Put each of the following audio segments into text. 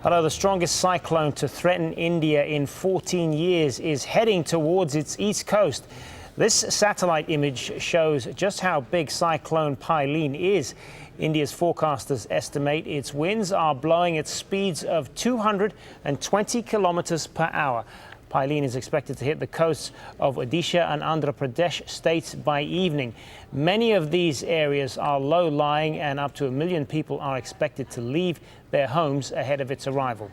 Hello, the strongest cyclone to threaten India in 14 years is heading towards its east coast. This satellite image shows just how big cyclone Phailin is. India's forecasters estimate its winds are blowing at speeds of 220 kilometers per hour. Phailin is expected to hit the coasts of Odisha and Andhra Pradesh states by evening. Many of these areas are low-lying and up to 1 million people are expected to leave their homes ahead of its arrival.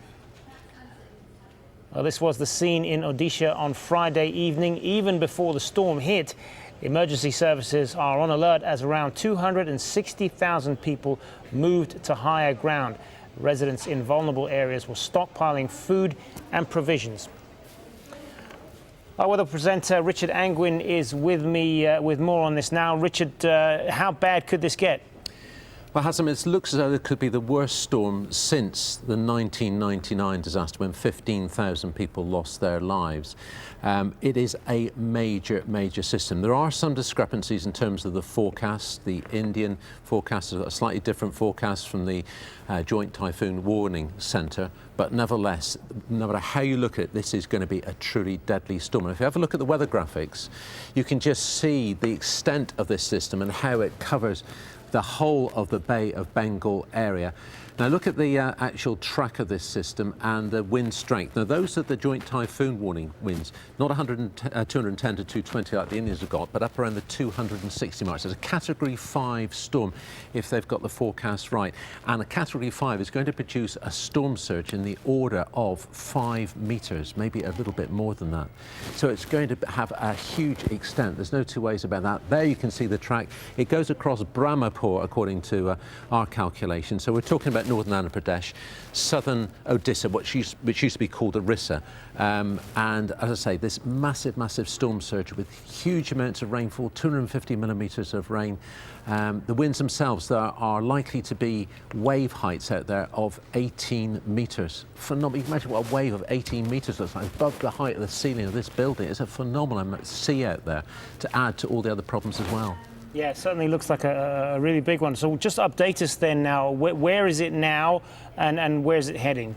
Well, this was the scene in Odisha on Friday evening, even before the storm hit. Emergency services are on alert as around 260,000 people moved to higher ground. Residents in vulnerable areas were stockpiling food and provisions. Our weather presenter Richard Angwin is with me with more on this now. Richard, how bad could this get? Well, Hassan, it looks as though it could be the worst storm since the 1999 disaster when 15,000 people lost their lives. It is a major system. There are some discrepancies in terms of the forecast. The Indian forecast is a slightly different forecast from the Joint Typhoon Warning Centre, but nevertheless, no matter how you look at it, this is going to be a truly deadly storm. And if you have a look at the weather graphics, you can just see the extent of this system and how it covers the whole of the Bay of Bengal area. Now look at the actual track of this system and the wind strength. Now those are the Joint Typhoon Warning winds, not 210 to 220 like the Indians have got, but up around the 260 marks. It's a Category 5 storm if they've got the forecast right. And a Category 5 is going to produce a storm surge in the order of 5 metres, maybe a little bit more than that. So it's going to have a huge extent. There's no two ways about that. There you can see the track. It goes across Brahmapur according to our calculation. So we're talking about northern Andhra Pradesh, southern Odisha, which used to be called Orissa, and as I say, this massive storm surge with huge amounts of rainfall, 250 millimetres of rain. The winds themselves are likely to be wave heights out there of 18 metres. Phenomenal. You can imagine what a wave of 18 metres looks like above the height of the ceiling of this building. It's a phenomenal sea out there to add to all the other problems as well. Yeah, it certainly looks like a really big one. So just update us then now. Where is it now and where is it heading?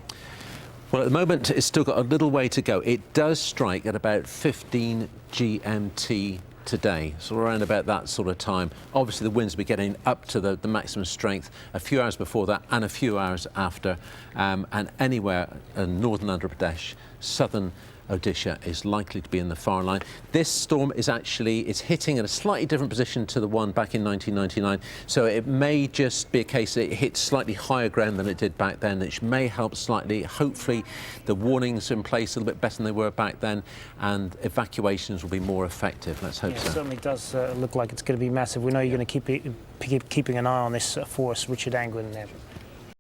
Well, at the moment, it's still got a little way to go. It does strike at about 15 GMT today, so around about that sort of time. Obviously, the winds will be getting up to the maximum strength a few hours before that and a few hours after. And anywhere in northern Andhra Pradesh, southern Odisha is likely to be in the far line. This storm is hitting at a slightly different position to the one back in 1999, so it may just be a case that it hits slightly higher ground than it did back then, which may help slightly. Hopefully the warnings are in place a little bit better than they were back then, and evacuations will be more effective. Let's hope so. It certainly does look like it's going to be massive. We know you're going to keep keeping an eye on this for us, Richard Angwin there.